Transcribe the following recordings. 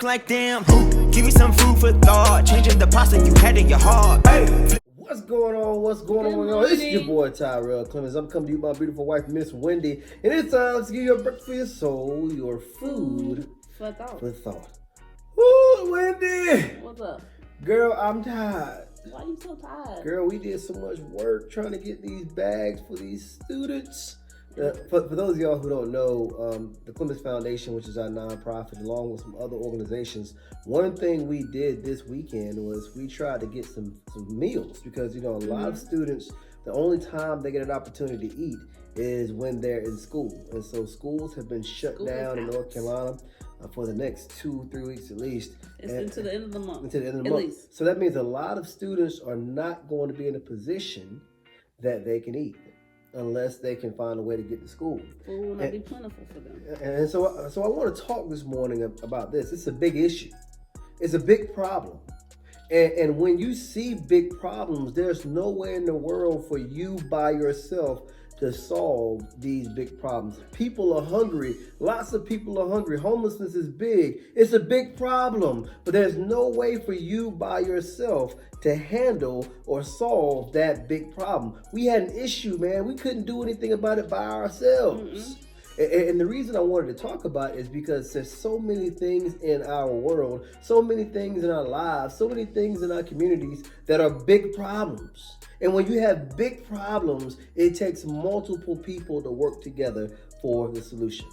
like damn. Give me some food for thought. Changing the pasta you had in your heart. Hey. What's going on? What's going on, y'all? It's your boy Tyrell Clemens. I'm coming to you with my beautiful wife, Miss Wendy. And it's time to give you a break for your soul, your food for thought. Woo, Wendy! What's up? Girl, I'm tired. Why are you so tired? Girl, we did so much work trying to get these bags for these students. For those of y'all who don't know, the Clemens Foundation, which is our nonprofit, along with some other organizations, one thing we did this weekend was we tried to get some meals because, you know, a lot of students, the only time they get an opportunity to eat is when they're in school. And so schools have been shut down in North Carolina for the next 2-3 weeks at least. It's until the end of the month. Until the end of the month. Least. So that means a lot of students are not going to be in a position that they can eat unless they can find a way to get to school. Food will not be plentiful for them. And so I want to talk this morning about this. It's a big issue. It's a big problem. And when you see big problems, there's no way in the world for you by yourself to solve these big problems. People are hungry. Lots of people are hungry. Homelessness is big. It's a big problem. But there's no way for you by yourself to handle or solve that big problem. We had an issue, man. We couldn't do anything about it by ourselves. And the reason I wanted to talk about it is because there's so many things in our world, so many things in our lives, so many things in our communities that are big problems. And when you have big problems, it takes multiple people to work together for the solution.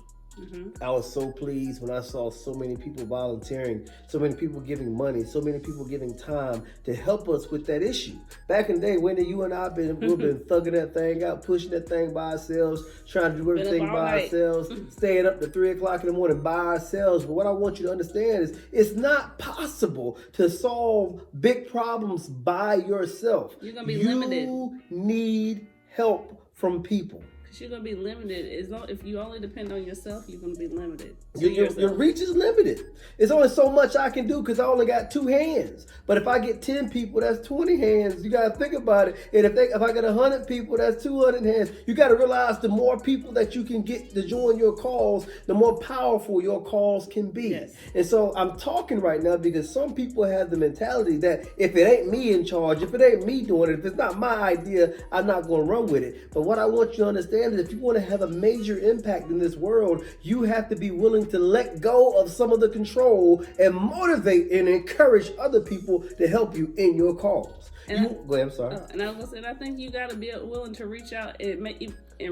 I was so pleased when I saw so many people volunteering, so many people giving money, so many people giving time to help us with that issue. Back in the day, Wendy, you and I we've been thugging that thing out, pushing that thing by ourselves, trying to do everything by ourselves, staying up to 3 o'clock in the morning by ourselves. But what I want you to understand is it's not possible to solve big problems by yourself. You're going to be limited. You need help from people. You're going to be limited. If you only depend on yourself, you're going to be limited. Your reach is limited. It's only so much I can do because I only got 2 hands. But if I get 10 people, that's 20 hands. You got to think about it. And if I get 100 people, that's 200 hands. You got to realize the more people that you can get to join your cause, the more powerful your cause can be. Yes. And so I'm talking right now because some people have the mentality that if it ain't me in charge, if it ain't me doing it, if it's not my idea, I'm not going to run with it. But what I want you to understand is if you want to have a major impact in this world, you have to be willing to let go of some of the control and motivate and encourage other people to help you in your cause. Go ahead, I'm sorry. And I was saying, I think you got to be willing to reach out and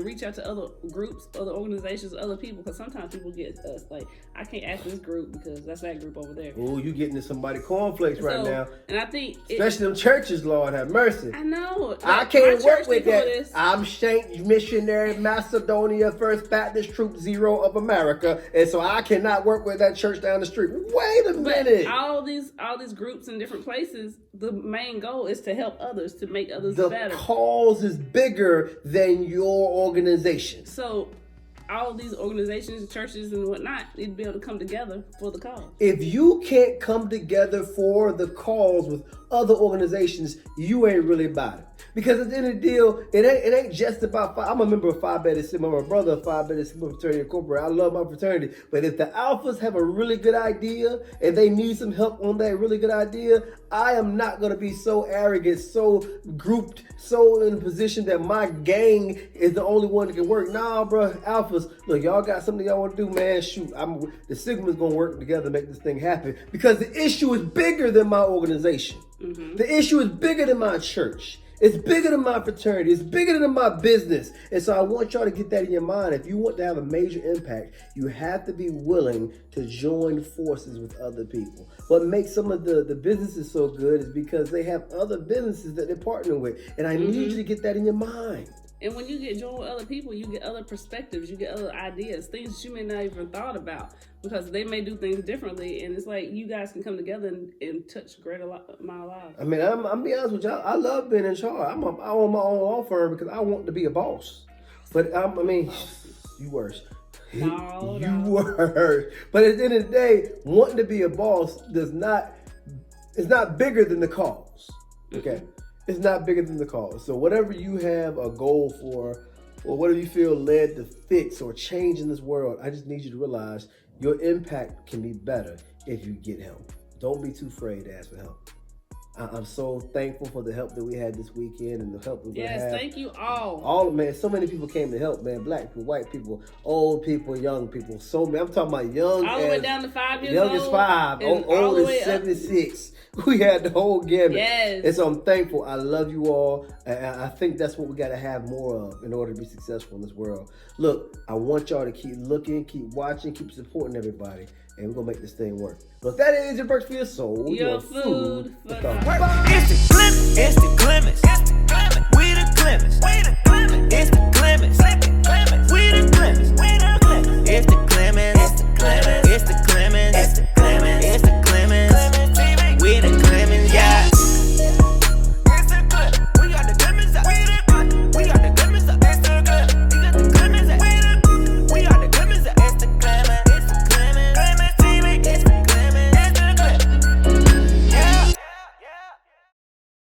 reach out to other groups, other organizations, other people, because sometimes people get us like, I can't ask this group because that's that group over there. Oh, you getting to somebody cornflakes right now. And I think especially them churches, Lord have mercy. I know. I can't work with that. I'm Saint Missionary Macedonia First Baptist Troop 0 of America, and so I cannot work with that church down the street. Wait a minute. All these groups in different places, the main goal is to help others, to make others better. The cause is bigger than your organization. So all these organizations, churches and whatnot need to be able to come together for the cause. If you can't come together for the cause with other organizations, you ain't really about it. Because at the end of the deal, it ain't just about I'm a member of Phi Beta Sigma. My brother of Phi Beta Sigma Fraternity Incorporated. I love my fraternity. But if the Alphas have a really good idea and they need some help on that really good idea, I am not going to be so arrogant, so grouped, so in a position that my gang is the only one that can work. Nah, bro, Alphas, look, y'all got something y'all want to do, man. Shoot, the Sigma's going to work together to make this thing happen. Because the issue is bigger than my organization. The issue is bigger than my church. It's bigger than my fraternity. It's bigger than my business. And so I want y'all to get that in your mind. If you want to have a major impact, you have to be willing to join forces with other people. What makes some of the businesses so good is because they have other businesses that they're partnering with. And I need you to get that in your mind. And when you get joined with other people, you get other perspectives, you get other ideas, things that you may not even thought about because they may do things differently. And it's like you guys can come together and touch a greater amount of lives. I mean, I'm be honest with y'all. I love being in charge. I own my own law firm because I want to be a boss. But you worse. No. Worse. But at the end of the day, wanting to be a boss it's not bigger than the cause. Okay. It's not bigger than the cause. So whatever you have a goal for, or whatever you feel led to fix or change in this world, I just need you to realize your impact can be better if you get help. Don't be too afraid to ask for help. I'm so thankful for the help that we had this weekend and the help that we have. Yes, thank you all. All, man, so many people came to help, man. Black people, white people, old people, young people. So many. I'm talking about young all the way down to 5 years young old. as 5, and old as 76. We had the whole gamut. Yes. And so I'm thankful. I love you all. And I think that's what we got to have more of in order to be successful in this world. Look, I want y'all to keep looking, keep watching, keep supporting everybody. And we're going to make this thing work. Look, that is your Breakfast for Your Soul. Your food for It's the glimpse.